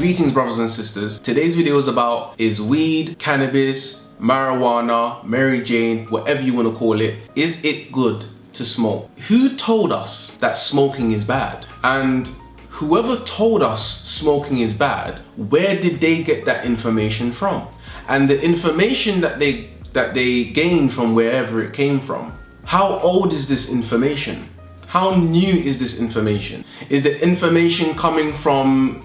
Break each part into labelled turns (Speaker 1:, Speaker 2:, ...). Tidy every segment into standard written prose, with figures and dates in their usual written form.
Speaker 1: Greetings brothers and sisters. Today's video is about is weed, cannabis, marijuana, Mary Jane, whatever you want to call it, is it good to smoke? Who told us that smoking is bad? And whoever told us smoking is bad, where did they get that information from? And the information that they gained from wherever it came from, how old is this information? How new is this information? Is the information coming from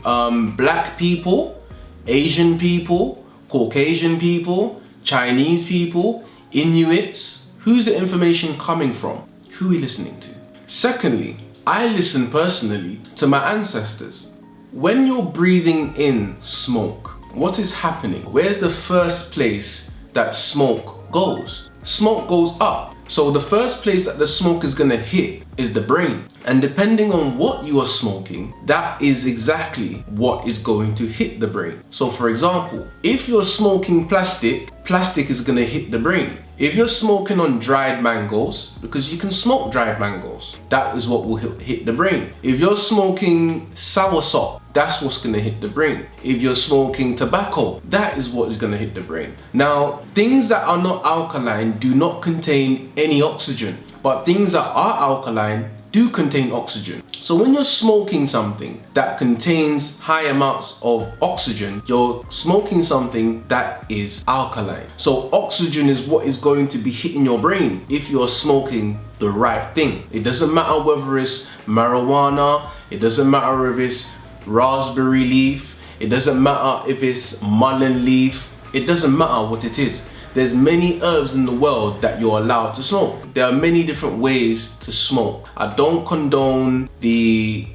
Speaker 1: black people, Asian people, Caucasian people, Chinese people, Inuits? Who's the information coming from? Who are we listening to? Secondly, I listen personally to my ancestors. When you're breathing in smoke, what is happening? Where's the first place that smoke goes? Smoke goes up. So the first place that the smoke is gonna hit is the brain. And depending on what you are smoking, that is exactly what is going to hit the brain. So for example, if you're smoking plastic, plastic is gonna hit the brain. If you're smoking on dried mangoes, because you can smoke dried mangoes, that is what will hit the brain. If you're smoking soursop, that's what's gonna hit the brain. If you're smoking tobacco, that is what is gonna hit the brain. Now, things that are not alkaline do not contain any oxygen, but things that are alkaline do contain oxygen. So when you're smoking something that contains high amounts of oxygen, you're smoking something that is alkaline. So oxygen is what is going to be hitting your brain if you're smoking the right thing. It doesn't matter whether it's marijuana, it doesn't matter if it's raspberry leaf, it doesn't matter if it's mullein leaf, it doesn't matter what it is. There's many herbs in the world that you're allowed to smoke. There are many different ways to smoke. I don't condone the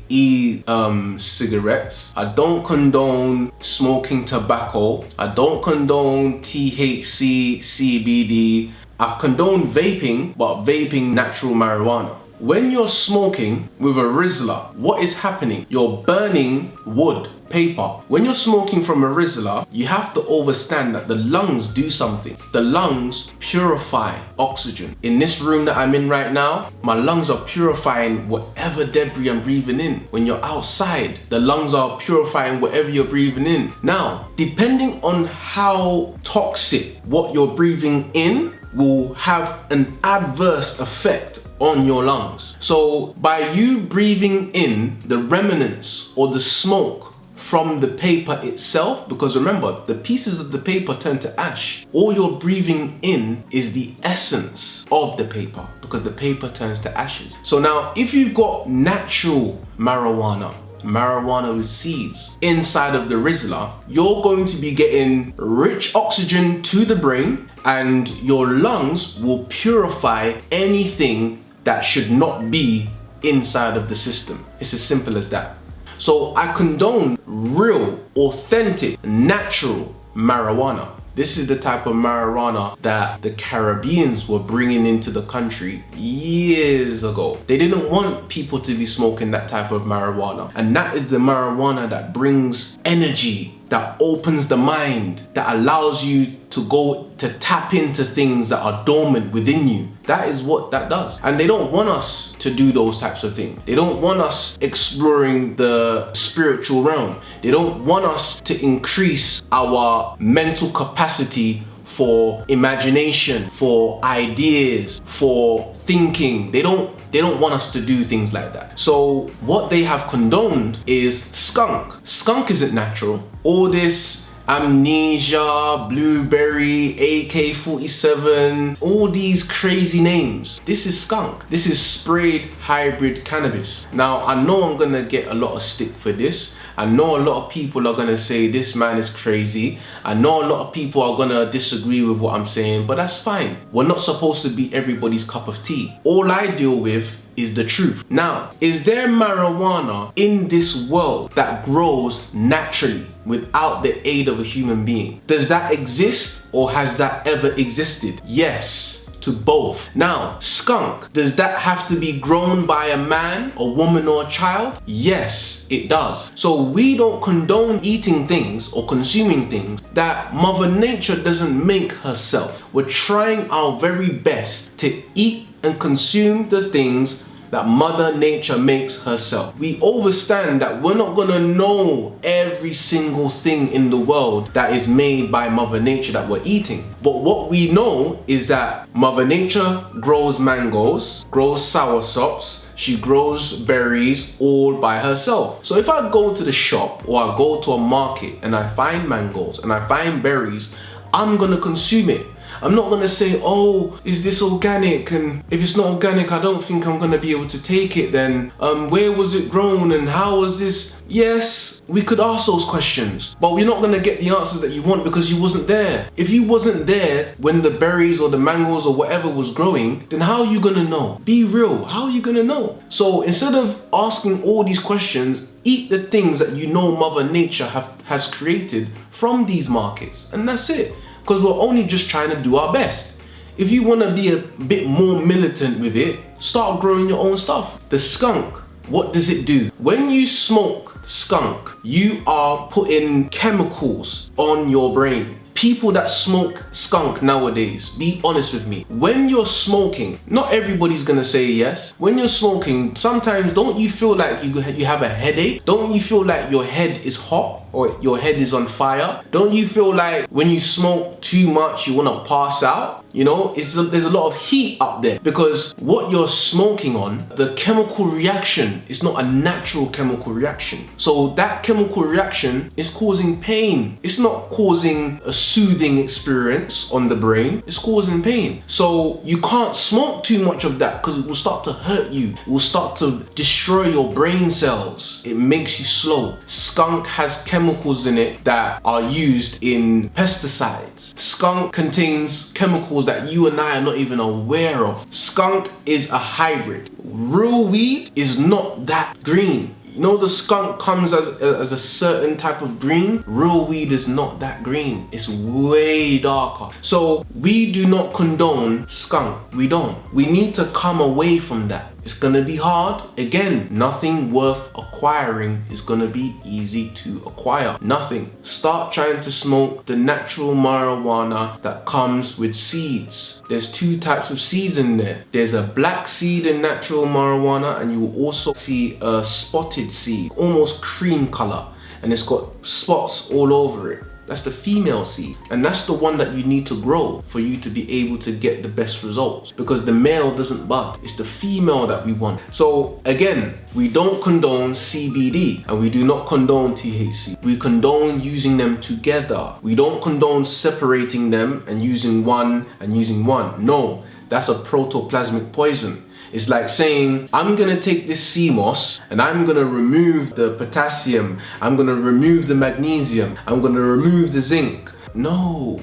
Speaker 1: cigarettes. I don't condone smoking tobacco. I don't condone THC, CBD. I condone vaping, but vaping natural marijuana. When you're smoking with a Rizla, what is happening? You're burning wood, paper. When you're smoking from a Rizla, you have to understand that the lungs do something. The lungs purify oxygen. In this room that I'm in right now, my lungs are purifying whatever debris I'm breathing in. When you're outside, the lungs are purifying whatever you're breathing in. Now, depending on how toxic what you're breathing in will have an adverse effect on your lungs. So by you breathing in the remnants or the smoke from the paper itself, because remember, the pieces of the paper turn to ash, all you're breathing in is the essence of the paper, because the paper turns to ashes. So now if you've got natural marijuana with seeds inside of the Rizla, you're going to be getting rich oxygen to the brain, and your lungs will purify anything that should not be inside of the system. It's as simple as that. So I condone real, authentic, natural marijuana. This is the type of marijuana that the Caribbeans were bringing into the country years ago. They didn't want people to be smoking that type of marijuana. And that is the marijuana that brings energy, that opens the mind, that allows you to go to tap into things that are dormant within you. That is what that does. And they don't want us to do those types of things. They don't want us exploring the spiritual realm. They don't want us to increase our mental capacity for imagination, for ideas, for thinking. They don't want us to do things like that. So what they have condoned is skunk. Skunk isn't natural. All this amnesia, blueberry, AK-47, all these crazy names. This is skunk. This is sprayed hybrid cannabis. Now, I know I'm gonna get a lot of stick for this. I know a lot of people are gonna say this man is crazy. I know a lot of people are gonna disagree with what I'm saying, but that's fine. We're not supposed to be everybody's cup of tea. All I deal with is the truth. Now, is there marijuana in this world that grows naturally without the aid of a human being? Does that exist, or has that ever existed? Yes to both. Now, skunk, does that have to be grown by a man, a woman, or a child? Yes, it does. So we don't condone eating things or consuming things that Mother Nature doesn't make herself. We're trying our very best to eat and consume the things that Mother Nature makes herself. We understand that we're not gonna know every single thing in the world that is made by Mother Nature that we're eating. But what we know is that Mother Nature grows mangoes, grows soursops, she grows berries all by herself. So if I go to the shop or I go to a market and I find mangoes and I find berries, I'm gonna consume it. I'm not gonna say, oh, is this organic? And if it's not organic, I don't think I'm gonna be able to take it then. Where was it grown and how was this? Yes, we could ask those questions, but we're not gonna get the answers that you want because you wasn't there. If you wasn't there when the berries or the mangoes or whatever was growing, then how are you gonna know? Be real, how are you gonna know? So instead of asking all these questions, eat the things that you know Mother Nature has created from these markets, and that's it. Because we're only just trying to do our best. If you want to be a bit more militant with it, start growing your own stuff. The skunk, what does it do? When you smoke skunk, you are putting chemicals on your brain. People that smoke skunk nowadays, be honest with me. When you're smoking, not everybody's gonna say yes. When you're smoking, sometimes don't you feel like you have a headache? Don't you feel like your head is hot or your head is on fire? Don't you feel like when you smoke too much, you wanna pass out? You know, there's a lot of heat up there because what you're smoking on, the chemical reaction is not a natural chemical reaction. So that chemical reaction is causing pain. It's not causing a soothing experience on the brain, it's causing pain. So you can't smoke too much of that because it will start to hurt you. It will start to destroy your brain cells. It makes you slow. Skunk has chemicals in it that are used in pesticides. Skunk contains chemicals that you and I are not even aware of. Skunk is a hybrid. Real weed is not that green. You know, the skunk comes as a certain type of green. Real weed is not that green. It's way darker. So we do not condone skunk. We don't. We need to come away from that. It's gonna be hard. Again, nothing worth acquiring is gonna be easy to acquire. Nothing. Start trying to smoke the natural marijuana that comes with seeds. There's two types of seeds in there. There's a black seed in natural marijuana, and you will also see a spotted seed, almost cream color, and it's got spots all over it. That's the female seed, and that's the one that you need to grow for you to be able to get the best results, because the male doesn't bud. It's the female that we want. So again, we don't condone CBD and we do not condone THC. We condone using them together. We don't condone separating them and using one and using one. No, that's a protoplasmic poison. It's like saying, I'm gonna take this sea moss and I'm gonna remove the potassium, I'm gonna remove the magnesium, I'm gonna remove the zinc. No,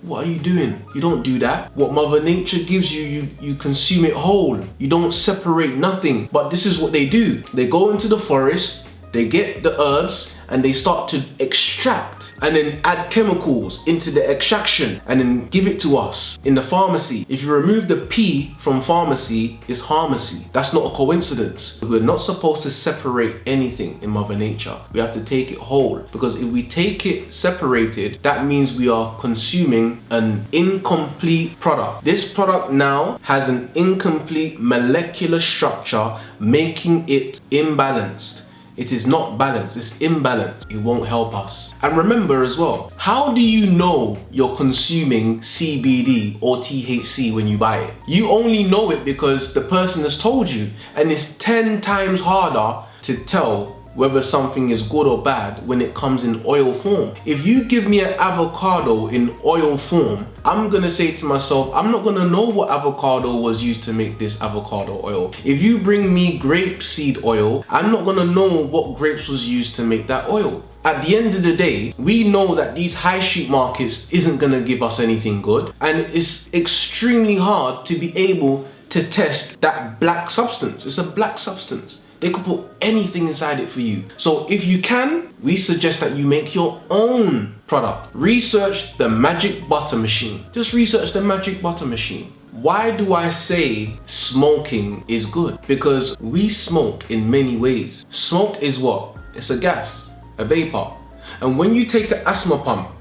Speaker 1: what are you doing? You don't do that. What Mother Nature gives you, you consume it whole. You don't separate nothing. But this is what they do. They go into the forest, they get the herbs, and they start to extract and then add chemicals into the extraction and then give it to us in the pharmacy. If you remove the P from pharmacy, it's pharmacy. That's not a coincidence. We're not supposed to separate anything in Mother Nature. We have to take it whole, because if we take it separated, that means we are consuming an incomplete product. This product now has an incomplete molecular structure, making it imbalanced. It is not balanced, it's imbalanced. It won't help us. And remember as well, how do you know you're consuming CBD or THC when you buy it? You only know it because the person has told you, and it's 10 times harder to tell whether something is good or bad when it comes in oil form. If you give me an avocado in oil form, I'm gonna say to myself, I'm not gonna know what avocado was used to make this avocado oil. If you bring me grapeseed oil, I'm not gonna know what grapes was used to make that oil. At the end of the day, we know that these high street markets isn't gonna give us anything good, and it's extremely hard to be able to test that black substance. It's a black substance. They could put anything inside it for you. So if you can, we suggest that you make your own product. Research the magic butter machine. Just research the magic butter machine. Why do I say smoking is good? Because we smoke in many ways. Smoke is what? It's a gas, a vapor. And when you take an asthma pump,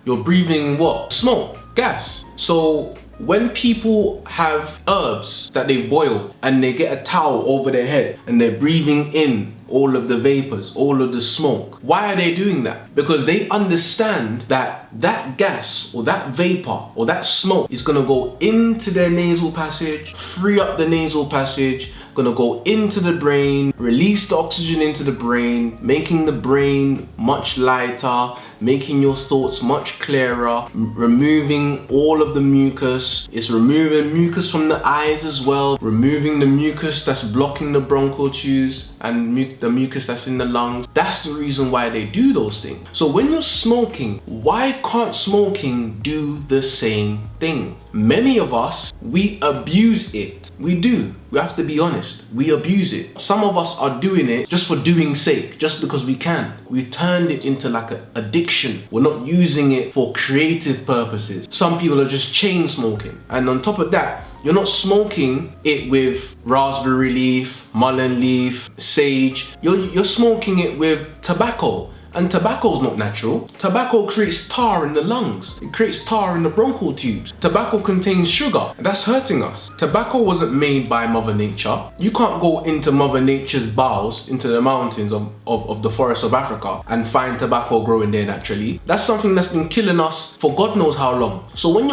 Speaker 1: you're breathing in what? Smoke, gas. So When people have herbs that they boil and they get a towel over their head and they're breathing in all of the vapors, all of the smoke, why are they doing that? Because they understand that that gas or that vapor or that smoke is gonna go into their nasal passage, free up the nasal passage, gonna go into the brain, release the oxygen into the brain, making the brain much lighter, making your thoughts much clearer, removing all of the mucus. It's removing mucus from the eyes as well, removing the mucus that's blocking the bronchial tubes and the mucus that's in the lungs. That's the reason why they do those things. So when you're smoking, why can't smoking do the same thing? Many of us, we abuse it. We do. We have to be honest. We abuse it. Some of us are doing it just for doing sake, just because we can. We've turned it into like an addiction. We're not using it for creative purposes. Some people are just chain smoking. And on top of that, you're not smoking it with raspberry leaf, mullein leaf, sage. You're smoking it with tobacco. And tobacco's not natural. Tobacco creates tar in the lungs. It creates tar in the bronchial tubes. Tobacco contains sugar. That's hurting us. Tobacco wasn't made by Mother Nature. You can't go into Mother Nature's bowels, into the mountains of the forests of Africa and find tobacco growing there naturally. That's something that's been killing us for God knows how long. So when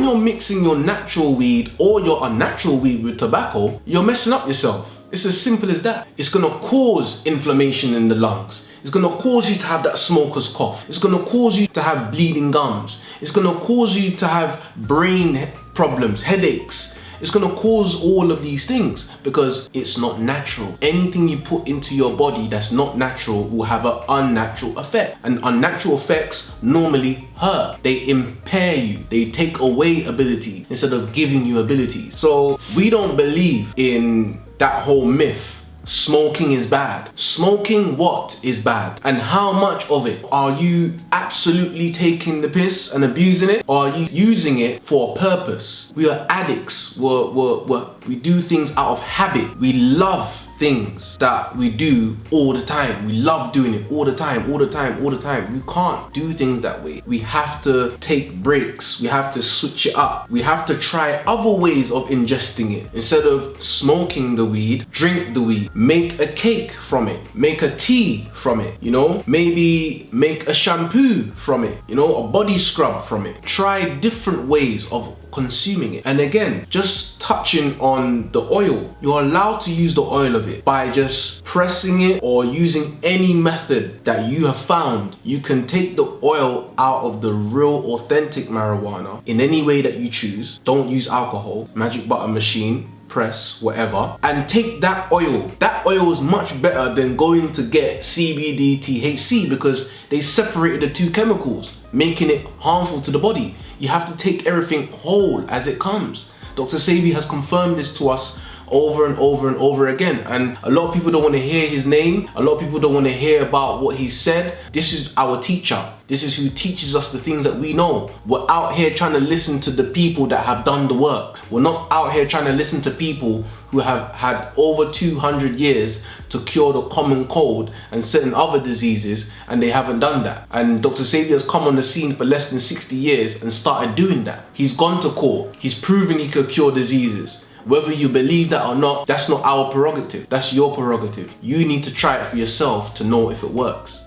Speaker 1: you're mixing your natural weed or your unnatural weed with tobacco, you're messing up yourself. It's as simple as that. It's gonna cause inflammation in the lungs. It's gonna cause you to have that smoker's cough. It's gonna cause you to have bleeding gums. It's gonna cause you to have brain problems, headaches. It's gonna cause all of these things because it's not natural. Anything you put into your body that's not natural will have an unnatural effect. And unnatural effects normally hurt. They impair you. They take away ability instead of giving you abilities. So we don't believe in that whole myth. Smoking is bad. Smoking what is bad? And how much of it? Are you absolutely taking the piss and abusing it? Or are you using it for a purpose? We are addicts. We do things out of habit. We love things that we do all the time. We love doing it all the time. We can't do things that way. We have to take breaks. We have to switch it up. We have to try other ways of ingesting it. Instead of smoking the weed, drink the weed. Make a cake from it. Make a tea from it, you know? Maybe make a shampoo from it, you know? A body scrub from it. Try different ways of consuming it. And again, just touching on the oil, you're allowed to use the oil of it by just pressing it or using any method that you have found. You can take the oil out of the real authentic marijuana in any way that you choose. Don't use alcohol, magic button machine, press, whatever, and take that oil. That oil is much better than going to get CBD, THC because they separated the two chemicals, making it harmful to the body. You have to take everything whole as it comes. Dr. Sebi has confirmed this to us over and over again, and a lot of people don't want to hear his name. A lot of people don't want to hear about what he said. This is our teacher. This is who teaches us the things that we know. We're out here trying to listen to the people that have done the work. We're not out here trying to listen to people who have had over 200 years to cure the common cold and certain other diseases, and they haven't done that. And Dr. Sebi has come on the scene for less than 60 years and started doing that. He's gone to court. He's proven he could cure diseases. Whether you believe that or not, that's not our prerogative. That's your prerogative. You need to try it for yourself to know if it works.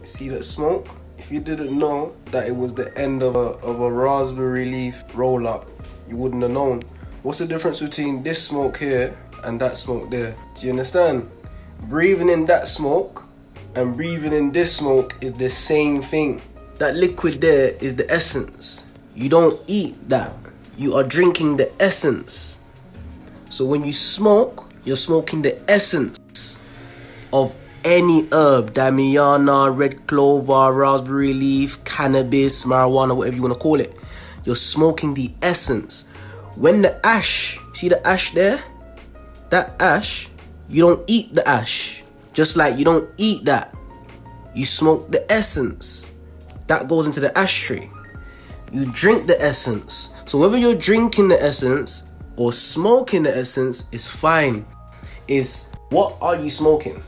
Speaker 2: See that smoke? If you didn't know that it was the end of a raspberry leaf roll up, you wouldn't have known. What's the difference between this smoke here and that smoke there? Do you understand? Breathing in that smoke and breathing in this smoke is the same thing. That liquid there is the essence. You don't eat that. You are drinking the essence. So when you smoke, you're smoking the essence of any herb, damiana, red clover, raspberry leaf, cannabis, marijuana, whatever you want to call it. You're smoking the essence. When the ash, see the ash there? That ash, you don't eat the ash. Just like you don't eat that. You smoke the essence. That goes into the ashtray. You drink the essence. So whether you're drinking the essence or smoking the essence is fine. Is what are you smoking?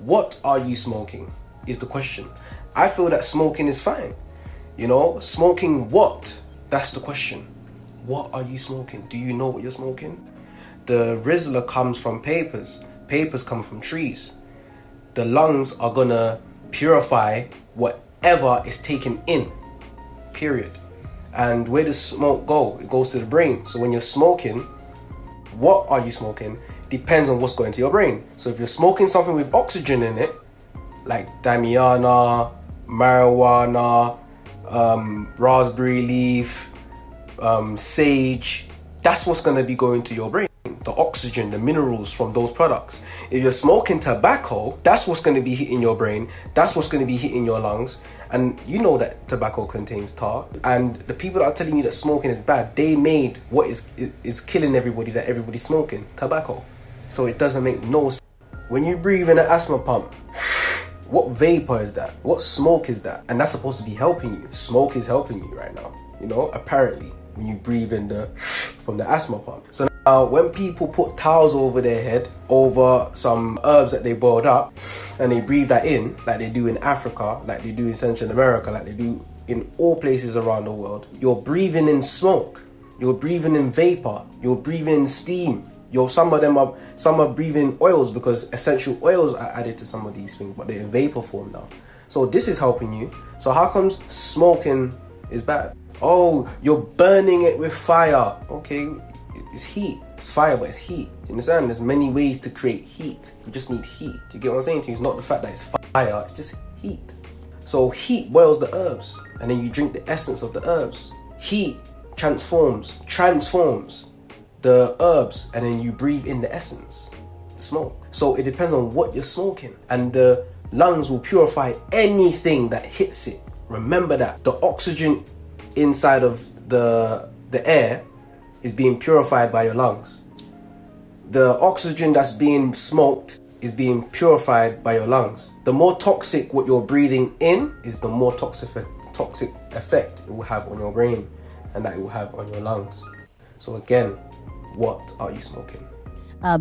Speaker 2: What are you smoking is the question. I feel that smoking is fine. You know, smoking what? That's the question. what are you smoking? Do you know what you're smoking? The Rizla comes from papers. Papers come from trees. The lungs are gonna purify whatever is taken in, period. And where does smoke go? It goes to the brain. So when you're smoking, what are you smoking? Depends on what's going to your brain. So if you're smoking something with oxygen in it, like damiana, marijuana, raspberry leaf, sage, that's what's going to be going to your brain. The oxygen, the minerals from those products. If you're smoking tobacco, that's what's going to be hitting your brain. That's what's going to be hitting your lungs. And you know that tobacco contains tar. And the people that are telling you that smoking is bad, they made what is killing everybody, that everybody's smoking, tobacco. So it doesn't make no sense. When you breathe in an asthma pump, what vapor is that? What smoke is that? And that's supposed to be helping you. Smoke is helping you right now, you know, apparently, when you breathe in from the asthma pump. So now when people put towels over their head, over some herbs that they boiled up, and they breathe that in, like they do in Africa, like they do in Central America, like they do in all places around the world, you're breathing in smoke, you're breathing in vapor, you're breathing in steam. Some are breathing oils, because essential oils are added to some of these things, but they're in vapor form now. So this is helping you. So how comes smoking is bad? Oh, you're burning it with fire. Okay, it's heat. It's fire, but it's heat. You understand? There's many ways to create heat. You just need heat. Do you get what I'm saying to you? It's not the fact that it's fire, it's just heat. So heat boils the herbs, and then you drink the essence of the herbs. Heat transforms the herbs, and then you breathe in the essence, smoke. So it depends on what you're smoking, and the lungs will purify anything that hits it. Remember that the oxygen inside of the air is being purified by your lungs. The oxygen that's being smoked is being purified by your lungs. The more toxic what you're breathing in is, the more toxic effect it will have on your brain, and that it will have on your lungs. So again, what are you smoking?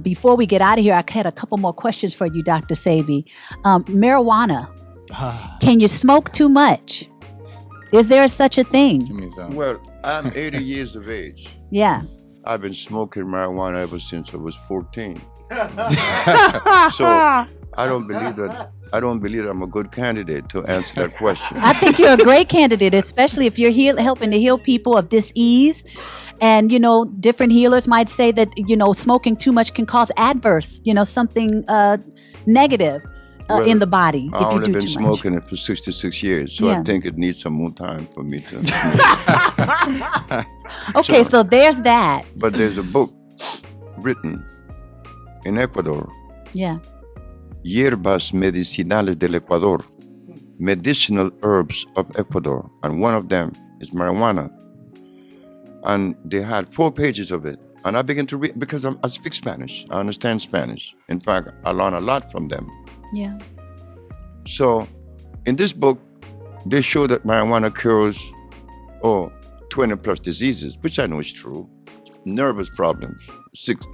Speaker 3: Before we get out of here, I had a couple more questions for you, Dr. Sebi. Marijuana. Can you smoke too much? Is there such a thing?
Speaker 4: Well, I'm 80 years of age.
Speaker 3: Yeah.
Speaker 4: I've been smoking marijuana ever since I was 14. So I don't believe that I'm a good candidate to answer that question.
Speaker 3: I think you're a great candidate, especially if you're helping to heal people of dis-ease. And, you know, different healers might say that, you know, smoking too much can cause adverse, you know, something negative in the body.
Speaker 4: I've only been smoking it for 66 years, so I think it needs some more time for me to.
Speaker 3: Okay, so there's that.
Speaker 4: But there's a book written in Ecuador.
Speaker 3: Yeah.
Speaker 4: Hierbas medicinales del Ecuador, medicinal herbs of Ecuador, and one of them is marijuana. And they had 4 pages of it, and I began to read, because I speak Spanish. I understand Spanish. In fact, I learn a lot from them.
Speaker 3: Yeah.
Speaker 4: So, in this book, they show that marijuana cures 20 plus diseases, which I know is true. Nervous problems,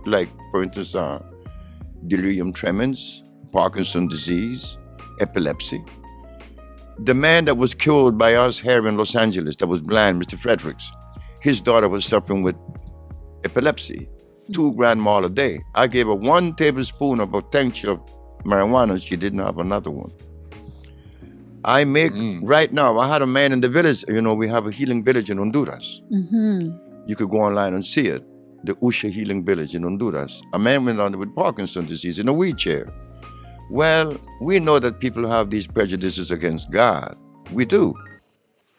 Speaker 4: like for instance, delirium tremens, Parkinson's disease, epilepsy. The man that was killed by us here in Los Angeles, that was blind, Mr. Fredericks, his daughter was suffering with epilepsy, 2 grand mal a day. I gave her 1 tablespoon of a tincture of marijuana. She didn't have another one. I make, right now, I had a man in the village, you know, we have a healing village in Honduras. Mm-hmm. You could go online and see it, the 𝐥𝐤𝐤 Healing Village in Honduras. A man went on with Parkinson's disease in a wheelchair. Well, we know that people have these prejudices against God. We do.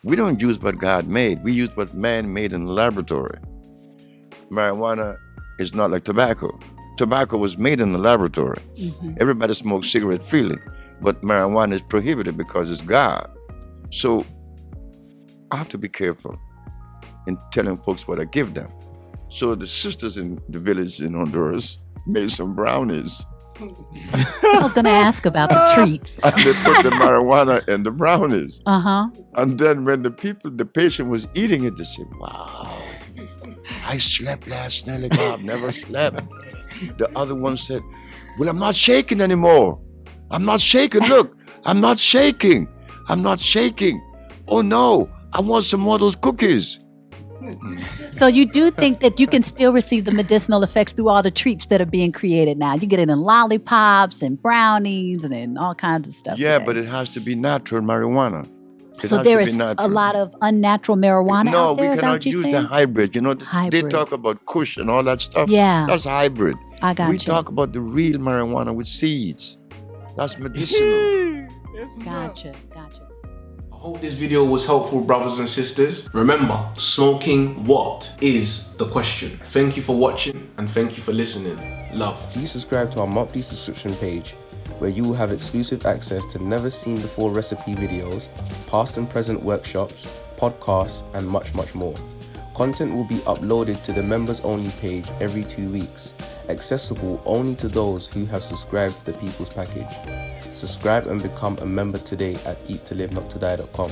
Speaker 4: We don't use what God made. We use what man made in the laboratory. Marijuana is not like tobacco. Tobacco was made in the laboratory. Mm-hmm. Everybody smokes cigarettes freely, but marijuana is prohibited because it's God. So I have to be careful in telling folks what I give them. So the sisters in the village in Honduras made some brownies.
Speaker 3: I was going to ask about the treats.
Speaker 4: And they put the marijuana in the brownies.
Speaker 3: Uh-huh.
Speaker 4: And then when the patient was eating it, they said, wow, I slept last night like I've never slept. The other one said, well, I'm not shaking anymore. I'm not shaking. Look, I'm not shaking. I'm not shaking. Oh no, I want some more of those cookies.
Speaker 3: So you do think that you can still receive the medicinal effects through all the treats that are being created now? You get it in lollipops and brownies and in all kinds of stuff
Speaker 4: Yeah,
Speaker 3: today.
Speaker 4: but it has to be natural marijuana. It
Speaker 3: So
Speaker 4: has
Speaker 3: there
Speaker 4: to be
Speaker 3: is a
Speaker 4: natural.
Speaker 3: lot of unnatural marijuana
Speaker 4: No,
Speaker 3: out there.
Speaker 4: we
Speaker 3: Is that what
Speaker 4: cannot
Speaker 3: you're
Speaker 4: use the
Speaker 3: saying?
Speaker 4: hybrid. You know, they
Speaker 3: Hybrid.
Speaker 4: talk about kush and all that stuff.
Speaker 3: Yeah.
Speaker 4: That's hybrid.
Speaker 3: I got
Speaker 4: We
Speaker 3: you.
Speaker 4: talk about the real marijuana with seeds. That's medicinal.
Speaker 3: Gotcha.
Speaker 1: I hope this video was helpful, brothers and sisters. Remember, smoking what is the question. Thank you for watching and thank you for listening. Love.
Speaker 2: Please subscribe to our monthly subscription page, where you will have exclusive access to never seen before recipe videos, past and present workshops, podcasts, and much, much more. Content will be uploaded to the members only page every 2 weeks, accessible only to those who have subscribed to the People's Package. Subscribe and become a member today at 𝐸𝐴𝐷ToLiveNotToDie.com.